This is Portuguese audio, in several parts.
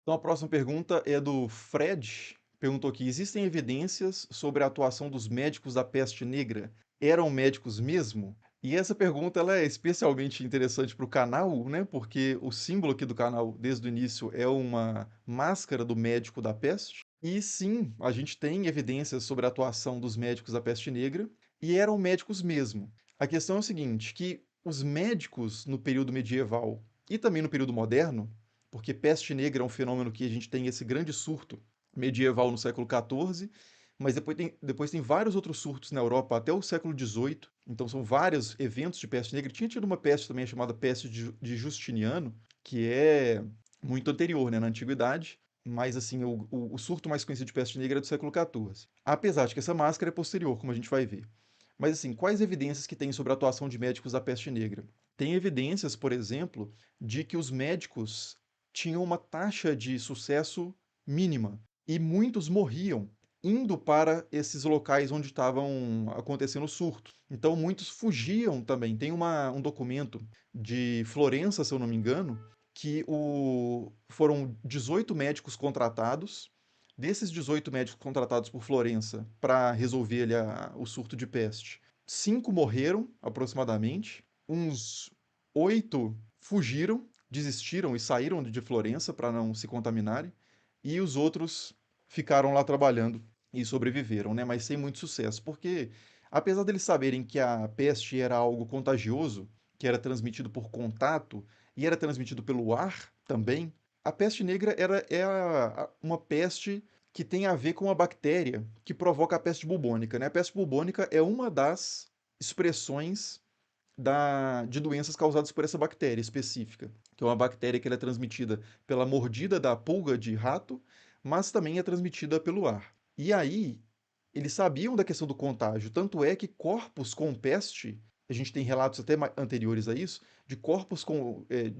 Então a próxima pergunta é do Fred. Perguntou aqui: existem evidências sobre a atuação dos médicos da peste negra? Eram médicos mesmo? E essa pergunta ela é especialmente interessante para o canal, né? Porque o símbolo aqui do canal, desde o início, é uma máscara do médico da peste. E sim, a gente tem evidências sobre a atuação dos médicos da peste negra, e eram médicos mesmo. A questão é o seguinte, que os médicos no período medieval e também no período moderno, porque peste negra é um fenômeno que a gente tem esse grande surto medieval no século XIV, mas depois tem vários outros surtos na Europa até o século XVIII, então são vários eventos de peste negra. Tinha tido uma peste também chamada peste de Justiniano, que é muito anterior, né, na antiguidade, mas assim, o surto mais conhecido de peste negra é do século XIV. Apesar de que essa máscara é posterior, como a gente vai ver. Mas assim, quais evidências que tem sobre a atuação de médicos da peste negra? Tem evidências, por exemplo, de que os médicos tinham uma taxa de sucesso mínima e muitos morriam indo para esses locais onde estavam acontecendo o surto. Então muitos fugiam também. Tem um documento de Florença, se eu não me engano, que foram 18 médicos contratados. Desses 18 médicos contratados por Florença para resolver ali o surto de peste, 5 morreram aproximadamente, uns 8 fugiram, desistiram e saíram de Florença para não se contaminarem, e os outros ficaram lá trabalhando e sobreviveram, né? Mas sem muito sucesso, porque apesar deles saberem que a peste era algo contagioso, que era transmitido por contato e era transmitido pelo ar também, a peste negra uma peste que tem a ver com a bactéria que provoca a peste bubônica, né? A peste bubônica é uma das expressões de doenças causadas por essa bactéria específica, que é uma bactéria que ela é transmitida pela mordida da pulga de rato, mas também é transmitida pelo ar. E aí, eles sabiam da questão do contágio, tanto é que corpos com peste, a gente tem relatos até anteriores a isso, de corpos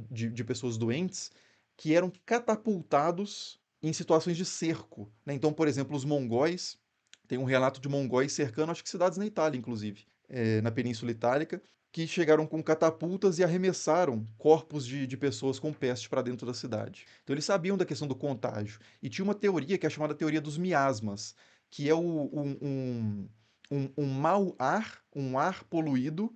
de pessoas doentes que eram catapultados em situações de cerco, né? Então, por exemplo, os mongóis, tem um relato de mongóis cercando, acho que cidades na Itália, inclusive, na Península Itálica, que chegaram com catapultas e arremessaram corpos de pessoas com peste para dentro da cidade. Então eles sabiam da questão do contágio. E tinha uma teoria que é chamada teoria dos miasmas, que é um mau ar, um ar poluído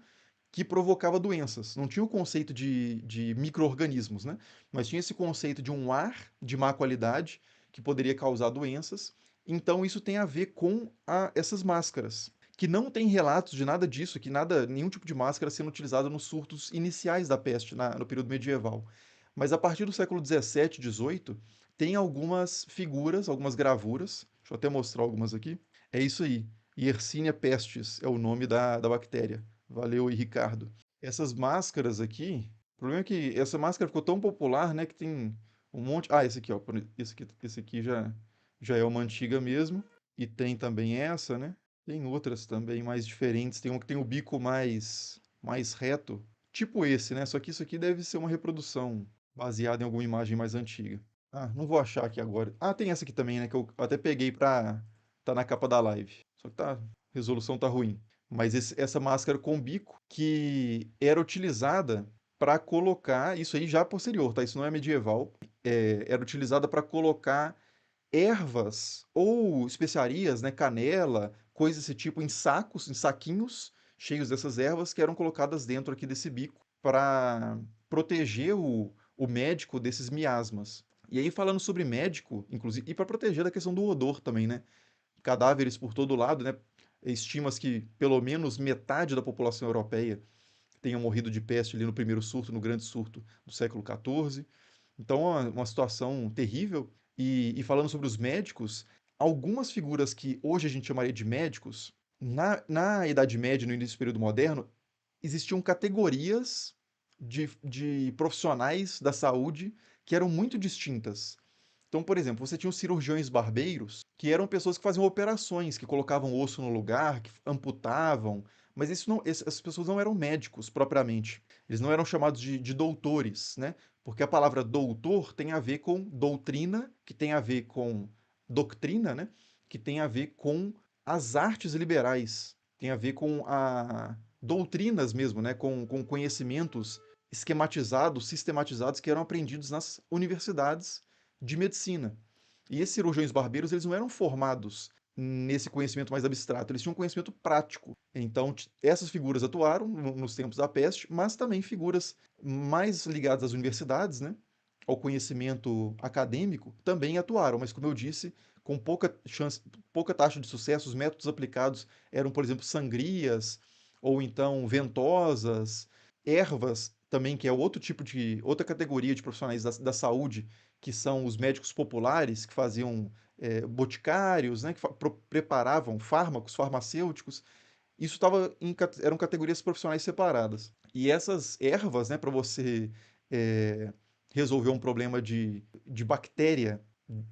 que provocava doenças. Não tinha o conceito de micro-organismos, né? Mas tinha esse conceito de um ar de má qualidade que poderia causar doenças. Então isso tem a ver com essas máscaras, que não tem relatos de nada disso, que nada, nenhum tipo de máscara sendo utilizada nos surtos iniciais da peste no período medieval. Mas a partir do século XVII, XVIII, tem algumas figuras, algumas gravuras. Deixa eu até mostrar algumas aqui. É isso aí. Yersinia pestis é o nome da bactéria. Valeu aí, Ricardo. Essas máscaras aqui, o problema é que essa máscara ficou tão popular, né, que tem um monte. Ah, esse aqui, ó. Esse aqui já é uma antiga mesmo. E tem também essa, né? Tem outras também mais diferentes. Tem um que tem o bico mais reto, tipo esse, né? Só que isso aqui deve ser uma reprodução baseada em alguma imagem mais antiga. Ah, não vou achar aqui agora. Ah, tem essa aqui também, né? Que eu até peguei pra. Tá na capa da live. Só que a resolução tá ruim. Mas essa máscara com bico que era utilizada para colocar. Isso aí já posterior, tá? Isso não é medieval. Era utilizada para colocar ervas ou especiarias, né, canela, coisas desse tipo, em sacos, em saquinhos cheios dessas ervas que eram colocadas dentro aqui desse bico para proteger o médico desses miasmas. E aí, falando sobre médico, inclusive, e para proteger da questão do odor também, né? Cadáveres por todo lado, né? Estima-se que pelo menos metade da população europeia tenha morrido de peste ali no primeiro surto, no grande surto do século XIV. Então, é uma situação terrível. E falando sobre os médicos, algumas figuras que hoje a gente chamaria de médicos, na Idade Média, no início do período moderno, existiam categorias de profissionais da saúde que eram muito distintas. Então, por exemplo, você tinha os cirurgiões barbeiros, que eram pessoas que faziam operações, que colocavam osso no lugar, que amputavam, mas essas pessoas não eram médicos propriamente. Eles não eram chamados de doutores, né? Porque a palavra doutor tem a ver com doutrina, que tem a ver com doutrina, né? Que tem a ver com as artes liberais, tem a ver com doutrinas mesmo, né? Com conhecimentos esquematizados, sistematizados, que eram aprendidos nas universidades de medicina. E esses cirurgiões barbeiros, eles não eram formados nesse conhecimento mais abstrato, eles tinham um conhecimento prático. Então, essas figuras atuaram nos tempos da peste, mas também figuras mais ligadas às universidades, né, ao conhecimento acadêmico, também atuaram, mas como eu disse, com pouca chance, pouca taxa de sucesso, os métodos aplicados eram, por exemplo, sangrias, ou então ventosas, ervas também, que é outro tipo de, outra categoria de profissionais da saúde, que são os médicos populares, que faziam boticários, né, que preparavam fármacos, farmacêuticos. Isso eram categorias profissionais separadas. E essas ervas, né, para você é, resolver um problema de bactéria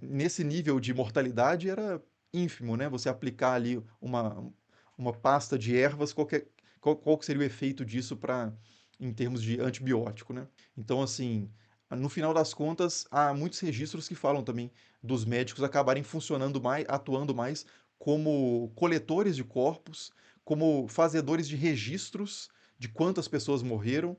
nesse nível de mortalidade era ínfimo, né? Você aplicar ali uma pasta de ervas, qual que seria o efeito disso em termos de antibiótico, né? Então, assim, no final das contas, há muitos registros que falam também dos médicos acabarem funcionando mais, atuando mais como coletores de corpos, como fazedores de registros de quantas pessoas morreram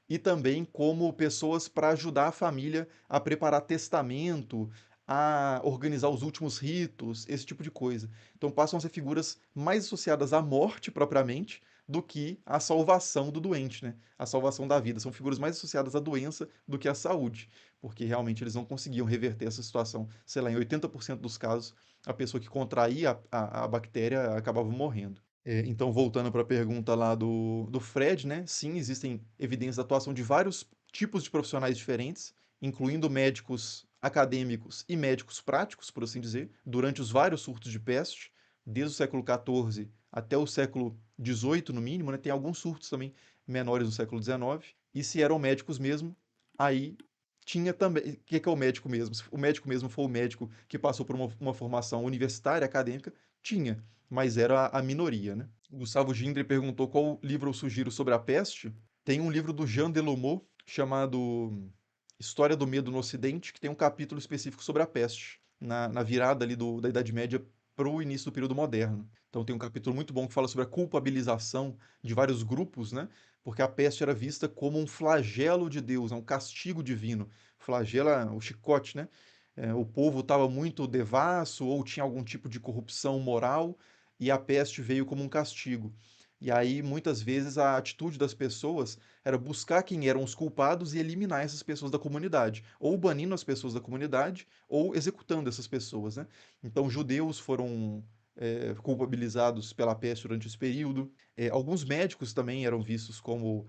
e também como pessoas para ajudar a família a preparar testamento, a organizar os últimos ritos, esse tipo de coisa. Então passam a ser figuras mais associadas à morte propriamente do que à salvação do doente, né? A salvação da vida. São figuras mais associadas à doença do que à saúde, porque realmente eles não conseguiam reverter essa situação. Sei lá, em 80% dos casos, a pessoa que contraía a bactéria acabava morrendo. Então, voltando para a pergunta lá do Fred, né? Sim, existem evidências da atuação de vários tipos de profissionais diferentes, incluindo médicos acadêmicos e médicos práticos, por assim dizer, durante os vários surtos de peste, desde o século XIV até o século XVIII, no mínimo, né? Tem alguns surtos também menores no século XIX. E se eram médicos mesmo, aí tinha também. O que é o médico mesmo? Se o médico mesmo for o médico que passou por uma formação universitária, acadêmica, tinha, mas era a minoria, né? O Gustavo Gindre perguntou qual livro eu sugiro sobre a peste. Tem um livro do Jean Delumeau chamado História do Medo no Ocidente, que tem um capítulo específico sobre a peste, na virada ali da Idade Média para o início do período moderno. Então tem um capítulo muito bom que fala sobre a culpabilização de vários grupos, né? Porque a peste era vista como um flagelo de Deus, um castigo divino. Flagelo é o chicote, né? O povo estava muito devasso ou tinha algum tipo de corrupção moral e a peste veio como um castigo. E aí, muitas vezes, a atitude das pessoas era buscar quem eram os culpados e eliminar essas pessoas da comunidade, ou banindo as pessoas da comunidade, ou executando essas pessoas, né? Então, judeus foram culpabilizados pela peste durante esse período. Alguns médicos também eram vistos como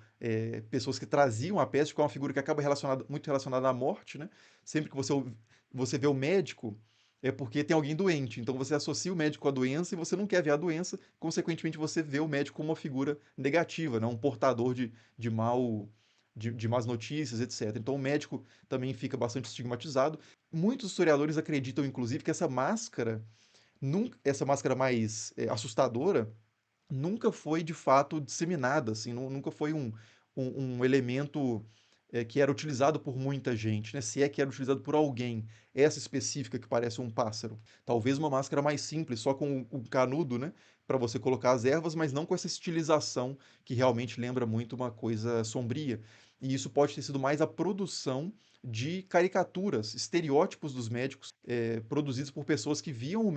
pessoas que traziam a peste, que é uma figura que acaba muito relacionada à morte, né? Sempre que você vê o médico, é porque tem alguém doente. Então você associa o médico com a doença e você não quer ver a doença, consequentemente você vê o médico como uma figura negativa, né? Um portador de mal, de más notícias, etc. Então o médico também fica bastante estigmatizado. Muitos historiadores acreditam, inclusive, que essa máscara mais assustadora, nunca foi de fato disseminada, assim, nunca foi um elemento que era utilizado por muita gente, né? Se é que era utilizado por alguém, essa específica que parece um pássaro. Talvez uma máscara mais simples, só com um canudo, né? Para você colocar as ervas, mas não com essa estilização que realmente lembra muito uma coisa sombria. E isso pode ter sido mais a produção de caricaturas, estereótipos dos médicos, produzidos por pessoas que viam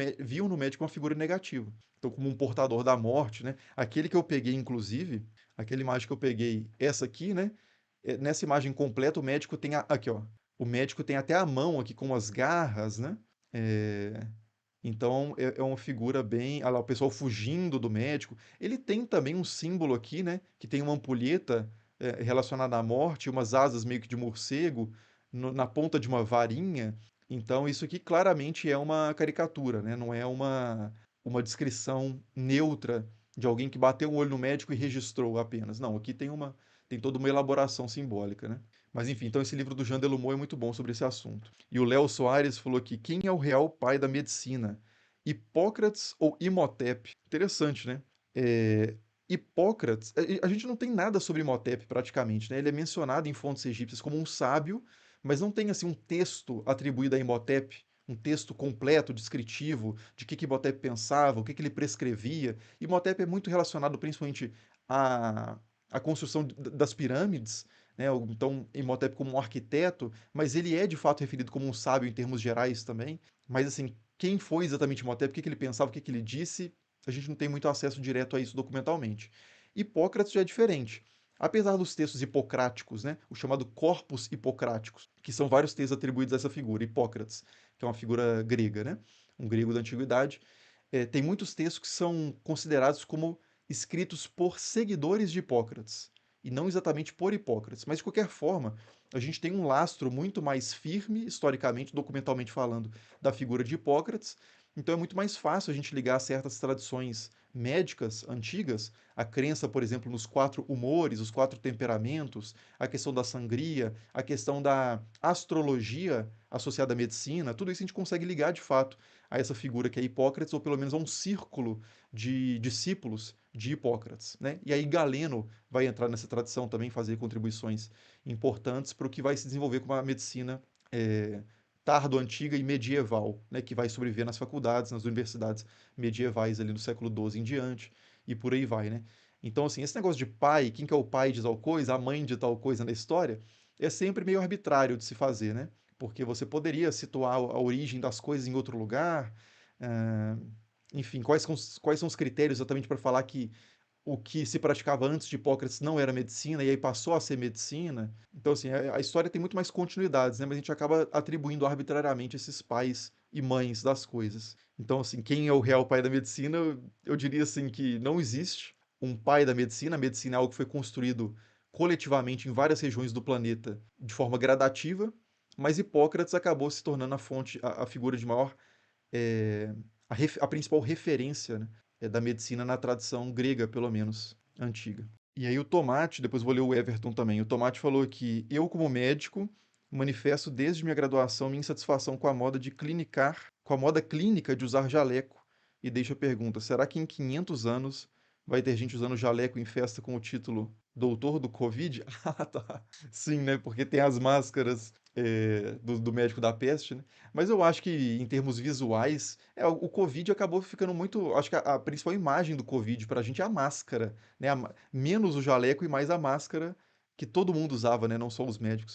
no médico uma figura negativa. Então, como um portador da morte, né? Aquele que eu peguei, inclusive, aquela imagem que eu peguei, essa aqui, né? Nessa imagem completa, o médico tem aqui, ó. O médico tem até a mão aqui com as garras, né? É, então é uma figura bem. Olha lá, o pessoal fugindo do médico. Ele tem também um símbolo aqui, né? Que tem uma ampulheta relacionada à morte, umas asas meio que de morcego, na ponta de uma varinha. Então isso aqui claramente é uma caricatura, né? Não é uma descrição neutra de alguém que bateu o olho no médico e registrou apenas. Não, aqui tem toda uma elaboração simbólica, né? Mas enfim, então esse livro do Jean Delumeau é muito bom sobre esse assunto. E o Léo Soares falou aqui: quem é o real pai da medicina? Hipócrates ou Imhotep? Interessante, né? É, Hipócrates, a gente não tem nada sobre Imhotep praticamente, né? Ele é mencionado em fontes egípcias como um sábio, mas não tem assim um texto atribuído a Imhotep, um texto completo, descritivo, de que Imhotep pensava, o que ele prescrevia. Imhotep é muito relacionado principalmente à construção das pirâmides, né? Então, Imhotep como um arquiteto, mas ele é de fato referido como um sábio em termos gerais também. Mas assim, quem foi exatamente Imhotep, o que que ele pensava, o que que ele disse, a gente não tem muito acesso direto a isso documentalmente. Hipócrates já é diferente. Apesar dos textos hipocráticos, né, o chamado Corpus Hipocráticos, que são vários textos atribuídos a essa figura, Hipócrates, que é uma figura grega, né, um grego da antiguidade, tem muitos textos que são considerados como escritos por seguidores de Hipócrates, e não exatamente por Hipócrates. Mas, de qualquer forma, a gente tem um lastro muito mais firme, historicamente, documentalmente falando, da figura de Hipócrates. Então é muito mais fácil a gente ligar certas tradições médicas antigas, a crença, por exemplo, nos quatro humores, os quatro temperamentos, a questão da sangria, a questão da astrologia associada à medicina, tudo isso a gente consegue ligar de fato a essa figura que é Hipócrates, ou pelo menos a um círculo de discípulos de Hipócrates, né? E aí Galeno vai entrar nessa tradição também, fazer contribuições importantes para o que vai se desenvolver como a medicina é, tardo-antiga e medieval, né? Que vai sobreviver nas faculdades, nas universidades medievais ali do século XII em diante, e por aí vai, né? Então, assim, esse negócio de pai, quem que é o pai de tal coisa, a mãe de tal coisa na história, é sempre meio arbitrário de se fazer, né? Porque você poderia situar a origem das coisas em outro lugar, ah, enfim, quais são os critérios exatamente para falar que o que se praticava antes de Hipócrates não era medicina e aí passou a ser medicina. Então, assim, a história tem muito mais continuidades, né? Mas a gente acaba atribuindo arbitrariamente esses pais e mães das coisas. Então, assim, quem é o real pai da medicina, eu diria assim que não existe um pai da medicina. A medicina é algo que foi construído coletivamente em várias regiões do planeta de forma gradativa, mas Hipócrates acabou se tornando a fonte, a figura de maior é, a principal referência, né, da medicina na tradição grega, pelo menos, antiga. E aí o Tomate, depois vou ler o Everton também, o Tomate falou que eu, como médico, manifesto desde minha graduação minha insatisfação com a moda de clinicar, com a moda clínica de usar jaleco. E deixa a pergunta, será que em 500 anos vai ter gente usando jaleco em festa com o título Doutor do Covid? Ah, tá. Sim, né? Porque tem as máscaras do médico da peste, né? Mas eu acho que em termos visuais, o Covid acabou ficando muito. Acho que a principal imagem do Covid pra gente é a máscara, né? Menos o jaleco e mais a máscara que todo mundo usava, né? Não só os médicos.